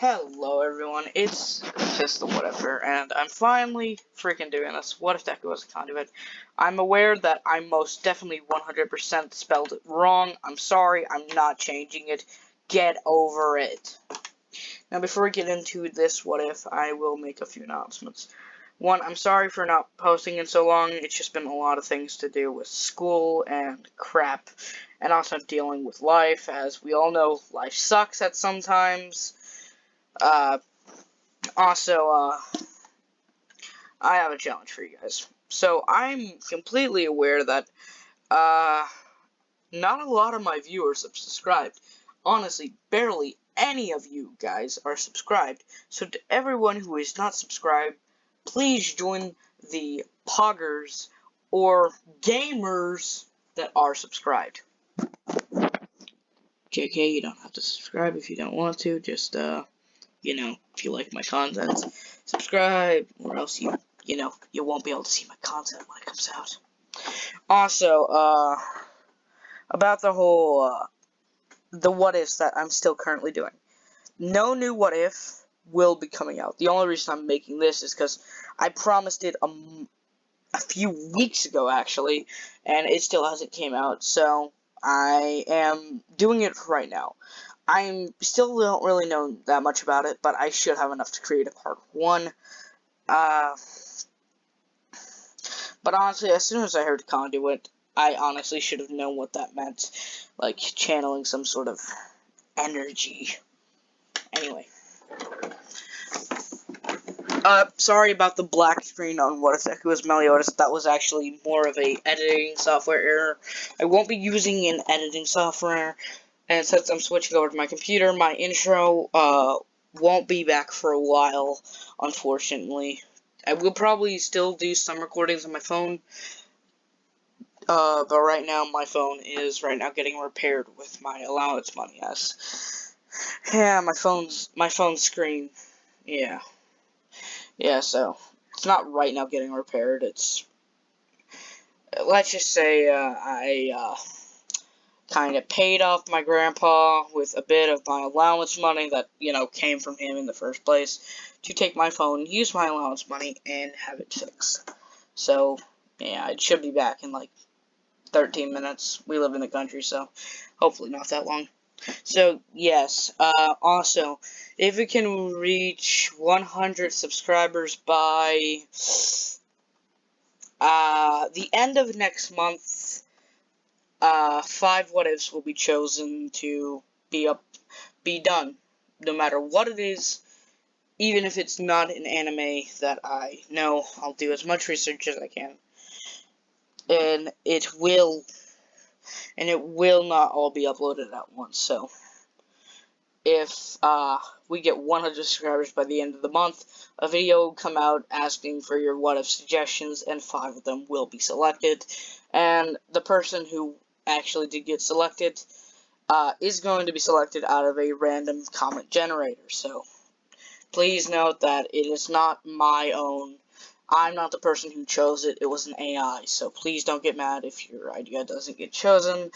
Hello everyone, it's Pistol Whatever, and I'm finally freaking doing this. What if Deku was a conduit? I'm aware that I most definitely 100% spelled it wrong. I'm sorry, I'm not changing it. Get over it. Now before we get into this what if, I will make a few announcements. One, I'm sorry for not posting in so long. It's just been a lot of things to do with school and crap, and also dealing with life. As we all know, life sucks at sometimes. Also, I have a challenge for you guys. So, I'm completely aware that, not a lot of my viewers have subscribed. Honestly, barely any of you guys are subscribed. So, to everyone who is not subscribed, please join the poggers or gamers that are subscribed. JK, you don't have to subscribe if you don't want to. Just, if you like my content, subscribe, or else you won't be able to see my content when it comes out. Also, about the whole, the what ifs that I'm still currently doing. No new what if will be coming out. The only reason I'm making this is because I promised it a few weeks ago, actually, and it still hasn't came out, so I am doing it right now. I still don't really know that much about it, but I should have enough to create a part 1. But honestly, as soon as I heard Conduit, I honestly should have known what that meant. Like, channeling some sort of energy. Anyway. Sorry about the black screen on What If Deku Was Meliodas. That was actually more of a editing software error. I won't be using an editing software, and since I'm switching over to my computer, my intro, won't be back for a while, unfortunately. I will probably still do some recordings on my phone, but right now my phone is getting repaired with my allowance money, yes. Yeah, my phone screen, yeah. Yeah, so, it's not right now getting repaired, it's, let's just say, I kind of paid off my grandpa with a bit of my allowance money that, came from him in the first place, to take my phone, use my allowance money, and have it fixed. So, yeah, it should be back in, 13 minutes. We live in the country, so hopefully not that long. So, yes, also, if we can reach 100 subscribers by, the end of next month, 5 what ifs will be chosen to be done, no matter what it is, even if it's not an anime that I know. I'll do as much research as I can, and it will not all be uploaded at once, so if we get 100 subscribers by the end of the month, a video will come out asking for your what if suggestions, and 5 of them will be selected, and the person who actually did get selected is going to be selected out of a random comment generator. So please note that it is not my own. I'm not the person who chose it. It was an AI. So please don't get mad if your idea doesn't get chosen.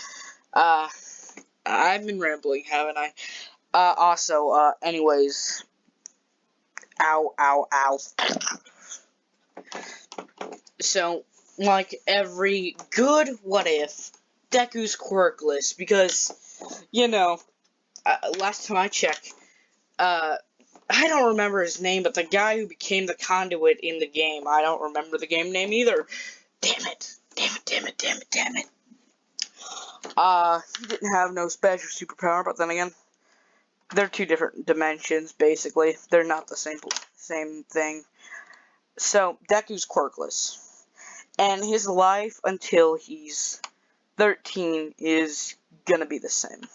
I've been rambling, haven't I? Also, anyways. Ow, ow, ow. So, like every good what if, Deku's quirkless, because, last time I checked, I don't remember his name, but the guy who became the conduit in the game, I don't remember the game name either. Damn it. Damn it. He didn't have no special superpower, but then again, they're two different dimensions, basically. They're not the same thing. So, Deku's quirkless. And his life until he's 13 is gonna be the same.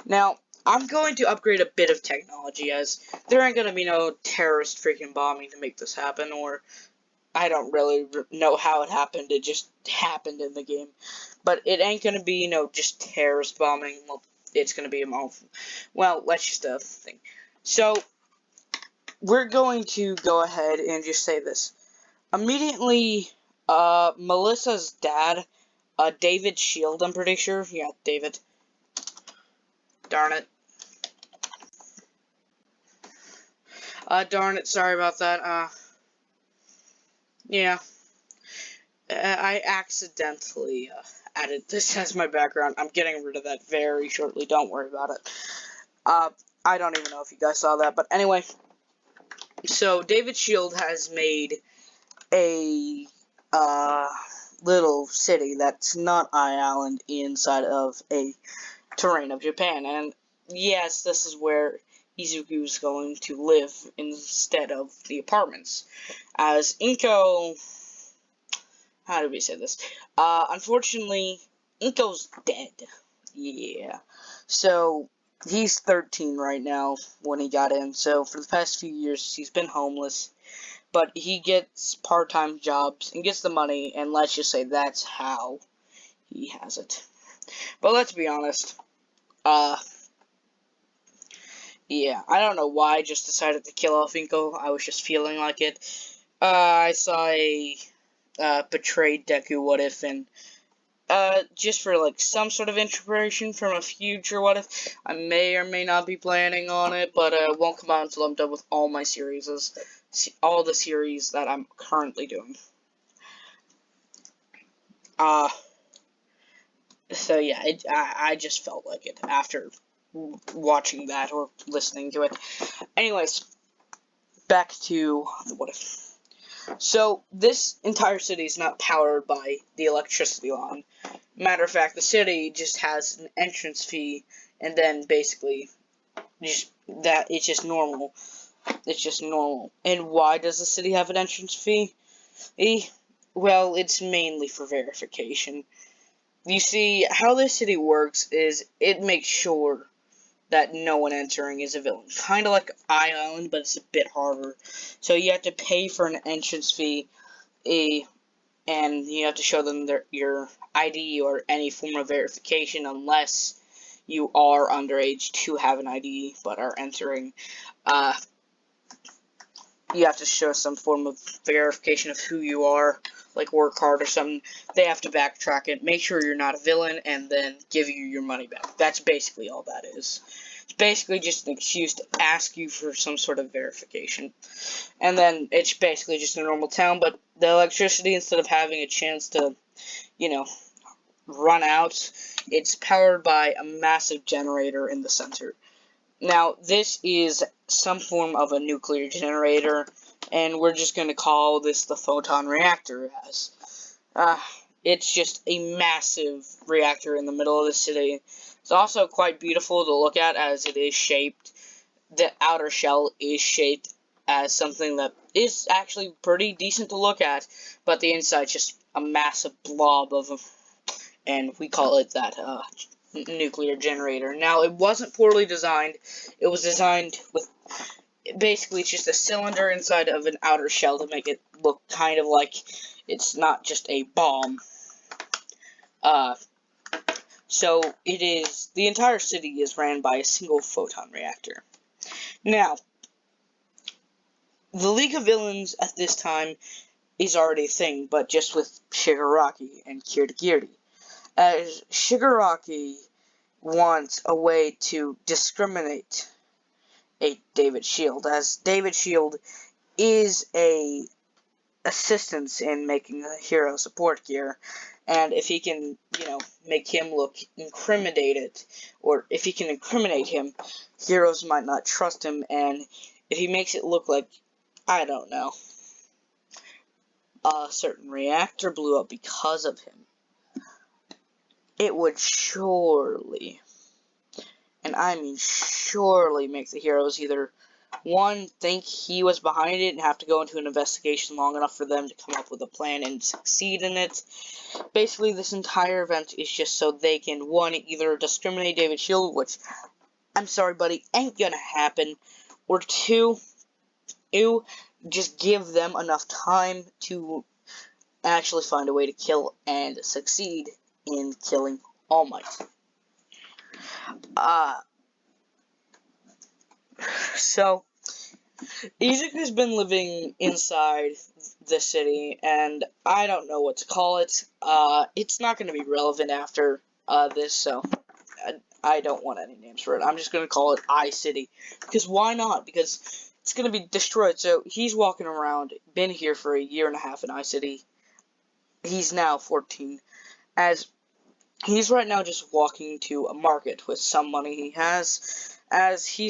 Now, I'm going to upgrade a bit of technology, as there ain't gonna be no terrorist freaking bombing to make this happen, or I don't really know how it happened, it just happened in the game. But it ain't gonna be, just terrorist bombing. Well, it's gonna be let's just think. So, we're going to go ahead and just say this. Immediately, Melissa's dad, David Shield, I'm pretty sure. Yeah, David. Darn it. Darn it, sorry about that. Yeah. I accidentally added this as my background. I'm getting rid of that very shortly. Don't worry about it. I don't even know if you guys saw that, but anyway. So David Shield has made a little city that's not Eye Island inside of a terrain of Japan, and yes, this is where Izuku's going to live instead of the apartments, as Inko. How do we say this? Unfortunately, Inko's dead. Yeah. So, he's 13 right now when he got in. So, for the past few years, he's been homeless. But he gets part-time jobs and gets the money, and let's just say that's how he has it. But let's be honest. Yeah, I don't know why I just decided to kill off Inko. I was just feeling like it. I saw a betrayed Deku What If, and just for like some sort of inspiration from a future What If. I may or may not be planning on it, but it won't come out until I'm done with all my series, all the series that I'm currently doing. So yeah, I just felt like it after watching that or listening to it. Anyways, back to the What If. So, this entire city is not powered by the electricity line. Matter of fact, the city just has an entrance fee, and then basically, it's just normal. It's just normal. And why does the city have an entrance fee? Well, it's mainly for verification. You see, how this city works is it makes sure that no one entering is a villain. Kind of like Eye Island, but it's a bit harder. So you have to pay for an entrance fee, and you have to show them your ID or any form of verification, unless you are underage to have an ID but are entering. You have to show some form of verification of who you are, like work hard or something. They have to backtrack it, make sure you're not a villain, and then give you your money back. That's basically all that is. It's basically just an excuse to ask you for some sort of verification. And then it's basically just a normal town, but the electricity, instead of having a chance to, run out, it's powered by a massive generator in the center. Now, this is some form of a nuclear generator, and we're just going to call this the photon reactor, as it's just a massive reactor in the middle of the city. It's also quite beautiful to look at, as it is shaped. The outer shell is shaped as something that is actually pretty decent to look at, but the inside's just a massive blob of, and we call it that nuclear generator. Now, it wasn't poorly designed. It was designed with, basically, it's just a cylinder inside of an outer shell to make it look kind of like it's not just a bomb. So the entire city is ran by a single photon reactor. Now, the League of Villains at this time is already a thing, but just with Shigaraki and Kirigiri. As Shigaraki wants a way to discriminate David Shield, as David Shield is a assistance in making the hero support gear, and if he can, make him look incriminated, or if he can incriminate him, heroes might not trust him, and if he makes it look like, I don't know, a certain reactor blew up because of him, it would surely, and I mean surely, make the heroes either, one, think he was behind it and have to go into an investigation long enough for them to come up with a plan and succeed in it. Basically, this entire event is just so they can, one, either discriminate David Shield, which, I'm sorry, buddy, ain't gonna happen, or two, just give them enough time to actually find a way to kill and succeed in killing All Might. So, Izuku's been living inside the city, and I don't know what to call it. It's not going to be relevant after this, so I don't want any names for it. I'm just going to call it I City. Because why not? Because it's gonna be destroyed. So he's walking around, been here for a year and a half in I-City. He's now 14, as he's right now just walking to a market with some money he has, as he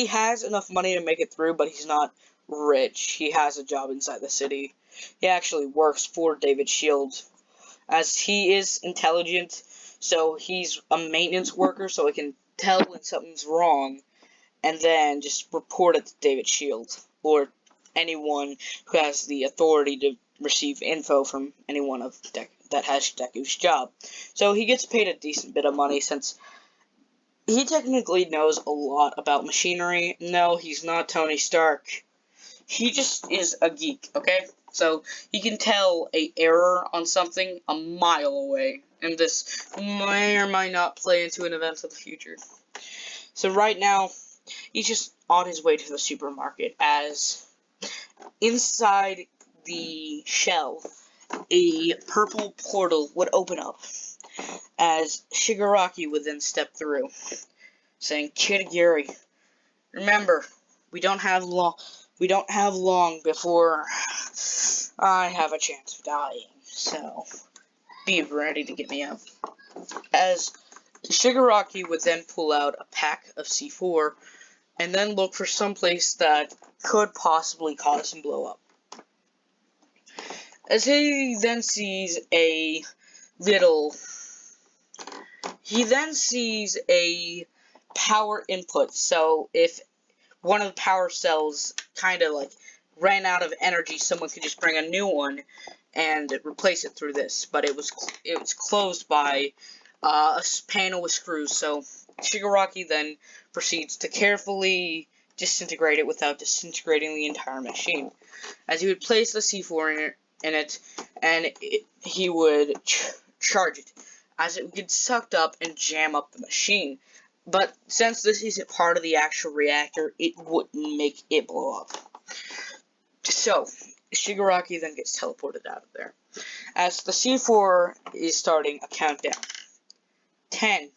has enough money to make it through, but he's not rich. He has a job inside the city. He actually works for David Shield, as he is intelligent, so he's a maintenance worker, so he can tell when something's wrong, and then just report it to David Shield, or anyone who has the authority to receive info from anyone that has Deku's job. So he gets paid a decent bit of money, since he technically knows a lot about machinery. No, he's not Tony Stark. He just is a geek, okay? So he can tell a error on something a mile away, and this may or might not play into an event of the future. So right now, he's just on his way to the supermarket, as inside the shell, a purple portal would open up, as Shigaraki would then step through, saying, "Kid Gary, remember, we don't have long before I have a chance of dying, so be ready to get me out." As Shigaraki would then pull out a pack of C4, and then look for some place that could possibly cause him blow up. As he then sees a power input, so if one of the power cells kind of like ran out of energy, someone could just bring a new one and replace it through this, but it was closed by a panel with screws. So Shigaraki then proceeds to carefully disintegrate it without disintegrating the entire machine, as he would place the C4 in it, and he would charge it, as it would get sucked up and jam up the machine. But since this isn't part of the actual reactor, it wouldn't make it blow up. So Shigaraki then gets teleported out of there, as the C4 is starting a countdown. 10,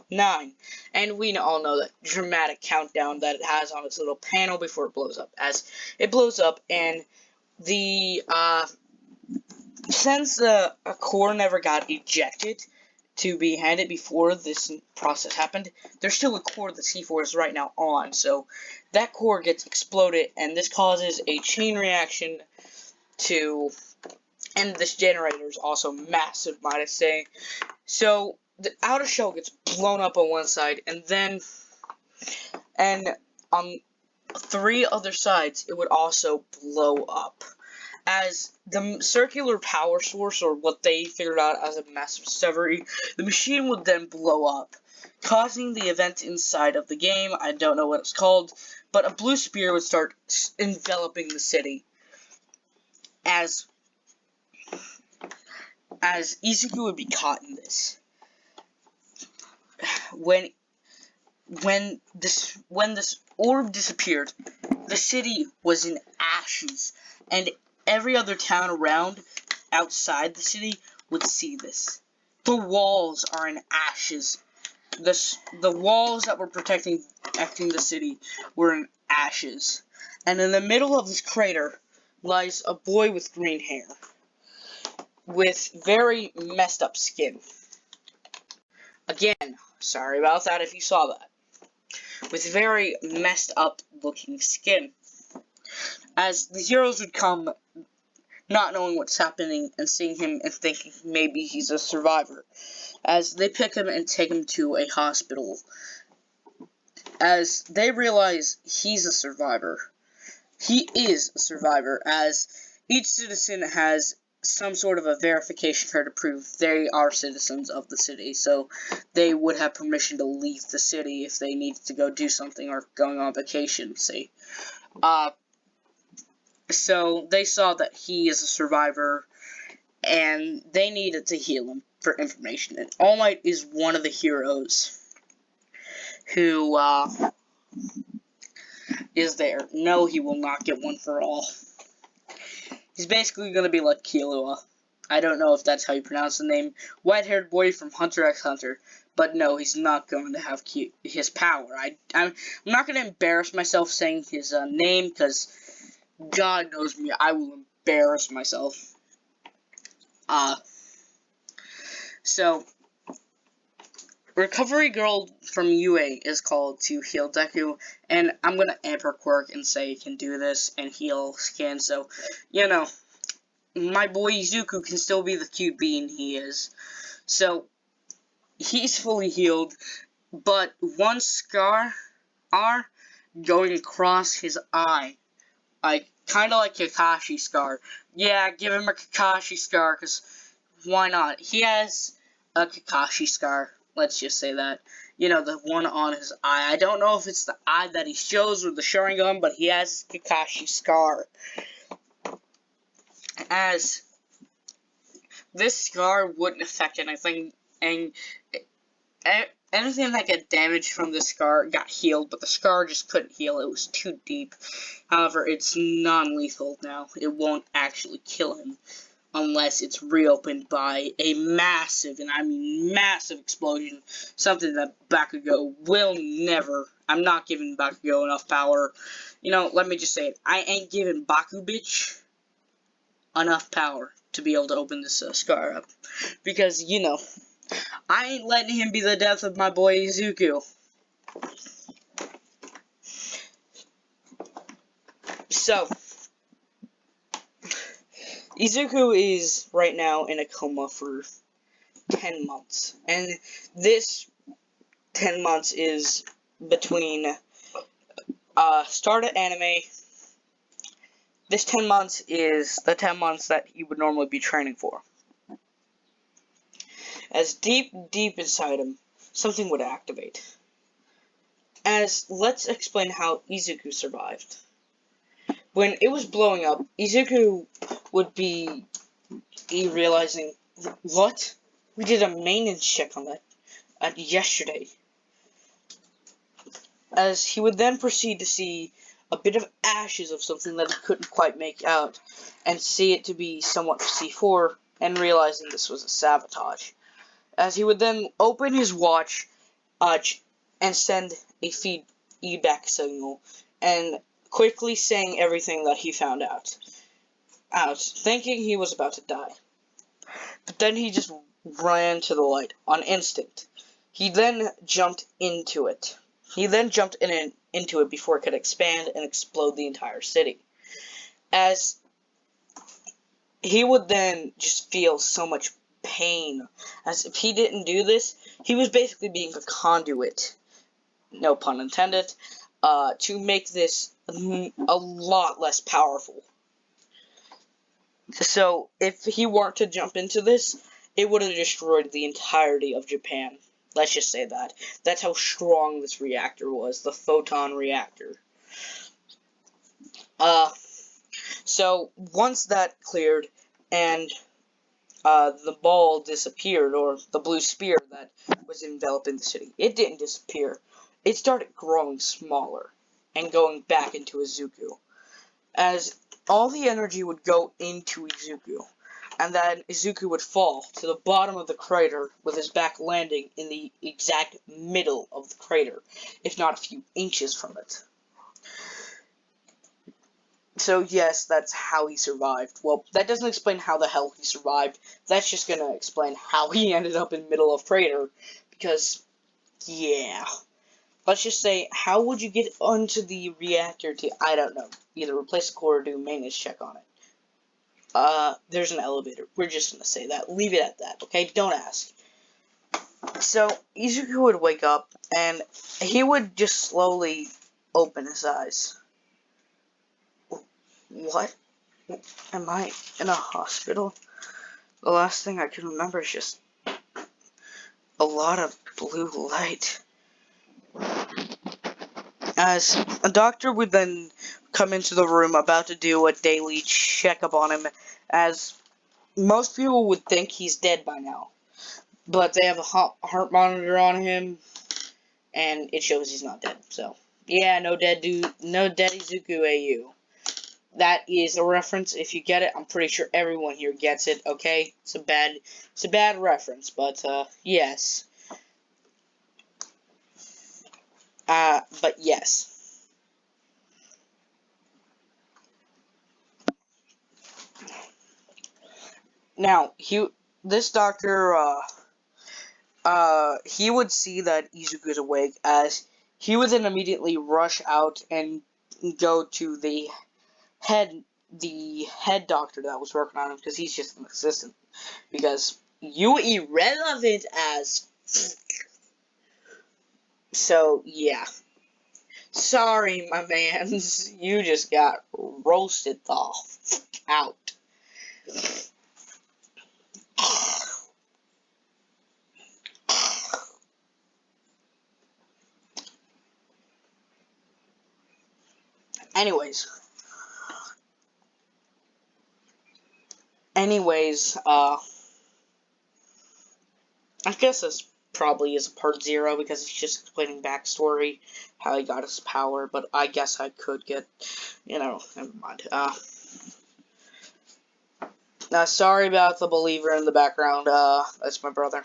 9, and we all know that dramatic countdown that it has on its little panel before it blows up. As it blows up, and since a core never got ejected to be handed before this process happened, there's still a core that C4 is right now on, so that core gets exploded, and this causes a chain reaction and this generator is also massive, might I say. So the outer shell gets blown up on one side, and on 3 other sides it would also blow up, as the circular power source, or what they figured out as a massive discovery, the machine would then blow up, causing the event inside of the game. I don't know what it's called, but a blue spear would start enveloping the city, as Izuku would be caught in this. When this orb disappeared, the city was in ashes, and every other town around outside the city would see this. The walls are in ashes. The walls that were protecting the city were in ashes. And in the middle of this crater lies a boy with green hair, with very messed up skin. Again, sorry about that if you saw that. With very messed up looking skin. As the heroes would come, not knowing what's happening, and seeing him and thinking maybe he's a survivor, as they pick him and take him to a hospital, as they realize he's a survivor. He is a survivor, as each citizen has some sort of a verification card to prove they are citizens of the city, so they would have permission to leave the city if they needed to go do something or going on vacation, say. So they saw that he is a survivor, and they needed to heal him for information. And All Might is one of the heroes who is there. No, he will not get one for all. He's basically going to be like Killua. I don't know if that's how you pronounce the name. White-haired boy from Hunter x Hunter. But no, he's not going to have his power. I'm not going to embarrass myself saying his name, because God knows me, I will embarrass myself. So, Recovery Girl from UA is called to heal Deku, and I'm going to amp her quirk and say he can do this and heal Skin, so, you know, my boy Izuku can still be the cute bean he is. So, he's fully healed, but one scar going across his eye, kind of like Kakashi's scar. Yeah, give him a Kakashi scar, because why not? He has a Kakashi scar, let's just say that. You know, the one on his eye. I don't know if it's the eye that he shows or the Sharingan, but he has Kakashi scar. As this scar wouldn't affect anything, and anything that got damaged from the scar got healed, but the scar just couldn't heal. It was too deep. However, it's non-lethal now. It won't actually kill him unless it's reopened by a massive, and I mean massive, explosion. Something that Bakugo will never. I'm not giving Bakugo enough power. You know, let me just say it. I ain't giving Baku bitch enough power to be able to open this scar up. Because, you know, I ain't letting him be the death of my boy Izuku. So, Izuku is right now in a coma for 10 months. And this 10 months is between start of anime. This 10 months is the 10 months that he would normally be training for. As deep inside him, something would activate. Let's explain how Izuku survived. When it was blowing up, Izuku would be realizing, what? We did a maintenance check on that yesterday. As he would then proceed to see a bit of ashes of something that he couldn't quite make out, and see it to be somewhat C4, and realizing this was a sabotage. As he would then open his watch, and send a feedback signal, and quickly saying everything that he found out, thinking he was about to die. But then he just ran to the light on instinct. He then jumped into it. Into it before it could expand and explode the entire city. As he would then just feel so much pain, as if he didn't do this, he was basically being a conduit, no pun intended, to make this a lot less powerful. So, if he weren't to jump into this, it would have destroyed the entirety of Japan. Let's just say that. That's how strong this reactor was, the photon reactor. So, once that cleared, and the ball disappeared, or the blue spear that was enveloping the city, it didn't disappear. It started growing smaller, and going back into Izuku. As all the energy would go into Izuku, and then Izuku would fall to the bottom of the crater with his back landing in the exact middle of the crater, if not a few inches from it. So yes, that's how he survived. Well, that doesn't explain how the hell he survived. That's just gonna explain how he ended up in the middle of crater, because, yeah. Let's just say, how would you get onto the reactor to, I don't know, either replace the core or do a maintenance check on it? There's an elevator. We're just gonna say that. Leave it at that, okay? Don't ask. So, Izuku would wake up, and he would just slowly open his eyes. What? Am I in a hospital? The last thing I can remember is just a lot of blue light. As a doctor would then come into the room about to do a daily checkup on him, as most people would think he's dead by now. But they have a heart monitor on him, and it shows he's not dead. So, yeah, no dead Izuku AU. That is a reference. If you get it, I'm pretty sure everyone here gets it, okay? It's a bad reference, but, yes. But yes. Now, this doctor, he would see that Izuku is awake, as he would then immediately rush out and go to the head doctor that was working on him, because he's just an assistant. Because you irrelevant as. So, yeah. Sorry, my man. You just got roasted the fuck out. Anyways. I guess this probably is a part 0 because it's just explaining backstory, how he got his power, but I guess I could get, never mind. Sorry about the believer in the background, that's my brother.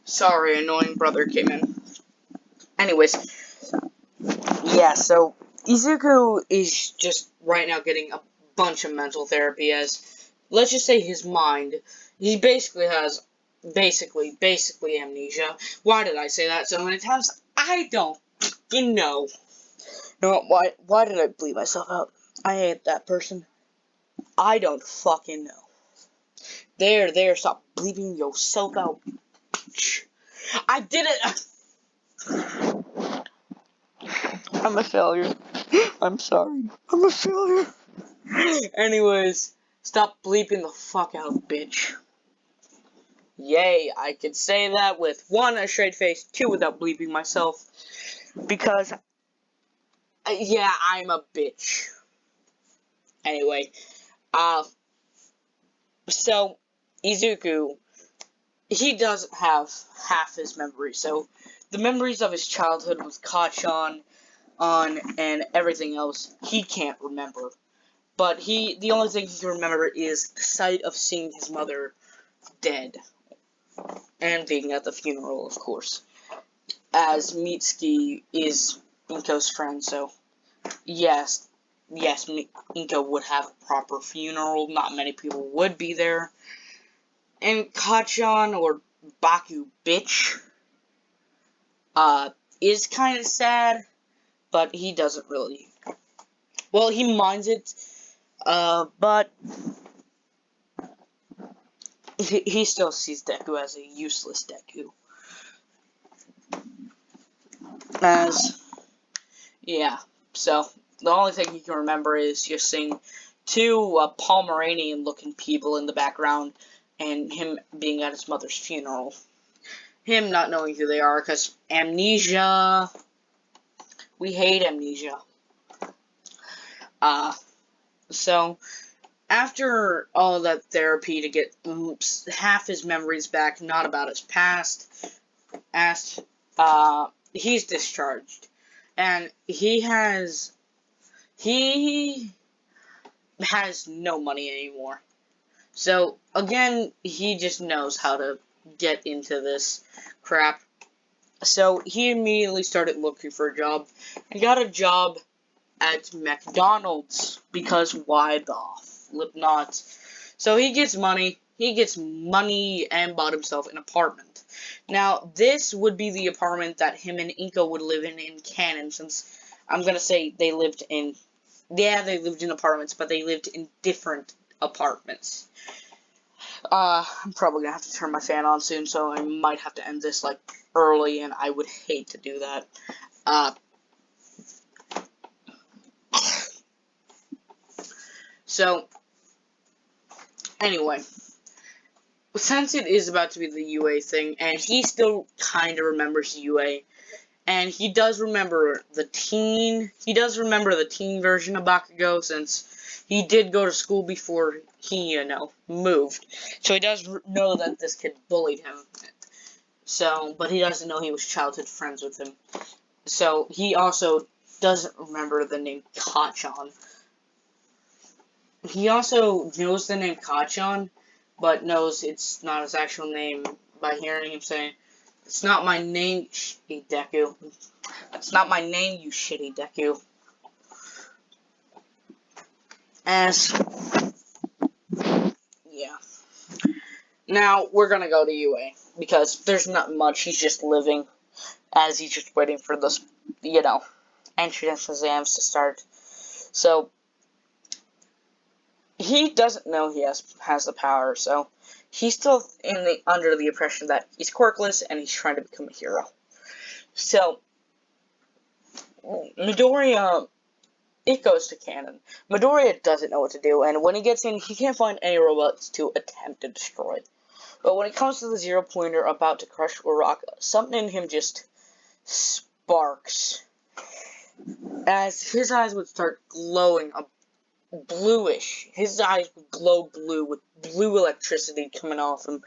Sorry, annoying brother came in. Anyways, yeah, so Izuku is just right now getting a bunch of mental therapy, as, let's just say his mind, he basically has, basically amnesia. Why did I say that so many times? I don't know. No, why did I bleep myself out? I hate that person. I don't fucking know. There, stop bleeping yourself out. I did it! I'm a failure. I'm sorry. I'm a failure. Anyways, stop bleeping the fuck out, bitch. Yay, I could say that with 1, a straight face, 2, without bleeping myself. Because, yeah, I'm a bitch. Anyway, so, Izuku, he doesn't have half his memory, so the memories of his childhood with Kachan and everything else, he can't remember. But the only thing he can remember is the sight of seeing his mother dead. And being at the funeral, of course. As Mitsuki is Inko's friend, so yes, Inko would have a proper funeral. Not many people would be there. And Kachan, or Baku bitch, is kind of sad, but he doesn't really. Well, he minds it, but he still sees Deku as a useless Deku. Yeah, so the only thing he can remember is just seeing 2 Pomeranian-looking people in the background, and him being at his mother's funeral. Him not knowing who they are, because amnesia. We hate amnesia. So, after all that therapy to get half his memories back, not about his past, he's discharged. And he has no money anymore. So, again, he just knows how to get into this crap. So, he immediately started looking for a job. He got a job at McDonald's, because why the flip not? So, he gets money and bought himself an apartment. Now, this would be the apartment that him and Inko would live in canon, since I'm gonna say they lived in apartments, but they lived in different apartments. I'm probably gonna have to turn my fan on soon, so I might have to end this, early, and I would hate to do that. So, anyway, since it is about to be the UA thing, and he still kind of remembers UA, and he does remember the teen version of Bakugo, since he did go to school before he, moved. So he does know that this kid bullied him. So, but he doesn't know he was childhood friends with him. So, he also doesn't remember the name Kachan. He also knows the name Kachan, but knows it's not his actual name by hearing him say, "It's not my name, shitty Deku. That's not my name, you shitty Deku." Yeah. Now, we're gonna go to UA, because there's not much, he's just living, as he's just waiting for this, entrance exams to start. So, he doesn't know he has the power, so he's still under the impression that he's quirkless, and he's trying to become a hero. So, Midoriya, it goes to canon. Midoriya doesn't know what to do, and when he gets in, he can't find any robots to attempt to destroy. But when it comes to the Zero Pointer about to crush Uraraka, something in him just sparks, as his eyes would start glowing a bluish. His eyes would glow blue with blue electricity coming off him,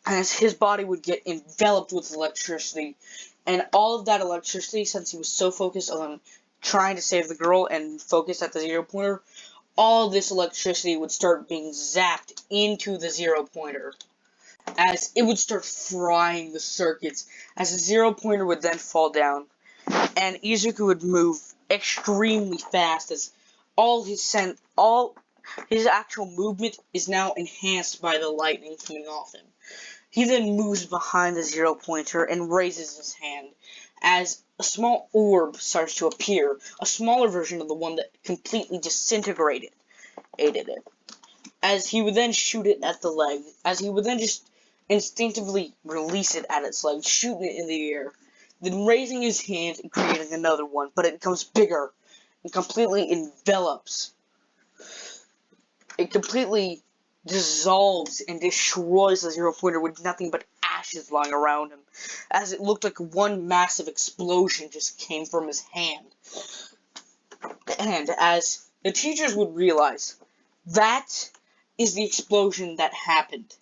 as his body would get enveloped with electricity. And all of that electricity, since he was so focused on trying to save the girl and focused at the Zero Pointer, all this electricity would start being zapped into the Zero Pointer, as it would start frying the circuits, as the Zero Pointer would then fall down, and Izuku would move extremely fast, as all his actual movement is now enhanced by the lightning coming off him. He then moves behind the Zero Pointer and raises his hand, as a small orb starts to appear, a smaller version of the one that completely disintegrated it. As he would then shoot it at the leg, as he would then just instinctively release it at its leg, shooting it in the air, then raising his hand and creating another one, but it becomes bigger and completely envelops. It completely dissolves and destroys the Zero Pointer with nothing but ashes lying around him, as it looked like one massive explosion just came from his hand. And as the teachers would realize, that is the explosion that happened.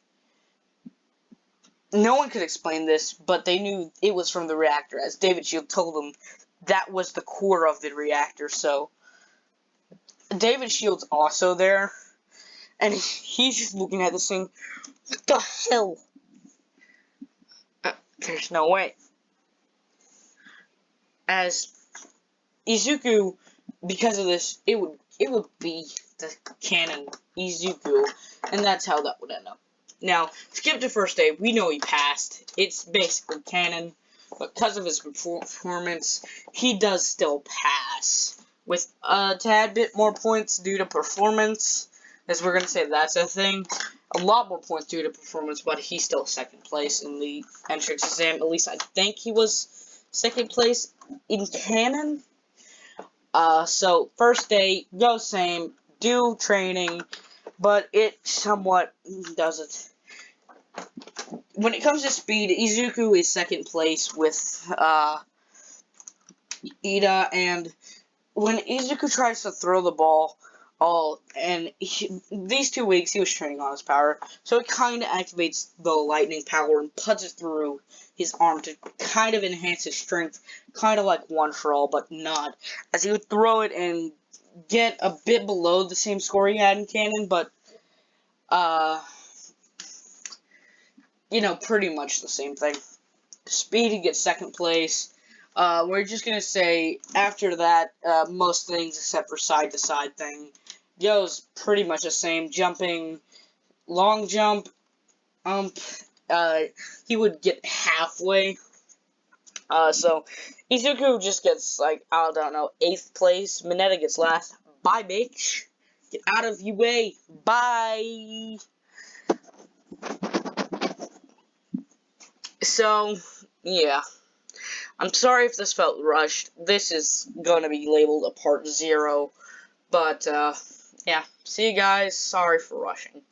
No one could explain this, but they knew it was from the reactor, as David Shield told them that was the core of the reactor. So David Shield's also there, and he's just looking at this thing. What the hell? There's no way. As Izuku, because of this, it would be the canon Izuku, and that's how that would end up. Now, skip to first day, we know he passed. It's basically canon, but because of his performance, he does still pass, with a tad bit more points due to performance, as we're going to say that's a thing. A lot more points due to performance, but he's still second place in the entrance exam. At least I think he was second place in canon. So, first day, go same, do training, but it somewhat doesn't. When it comes to speed, Izuku is second place with, Ida, and when Izuku tries to throw the ball, these 2 weeks he was training on his power, so it kind of activates the lightning power and puts it through his arm to kind of enhance his strength, kind of like One For All, but not, as he would throw it and get a bit below the same score he had in canon, but, pretty much the same thing. Speed, he gets second place. We're just gonna say, after that, most things except for side-to-side thing goes pretty much the same. Jumping, long jump, he would get halfway. So, Izuku just gets, I don't know, 8th place. Mineta gets last. Bye, bitch. Get out of UA. Bye. So, yeah. I'm sorry if this felt rushed. This is gonna be labeled a part 0 But, yeah. See you guys. Sorry for rushing.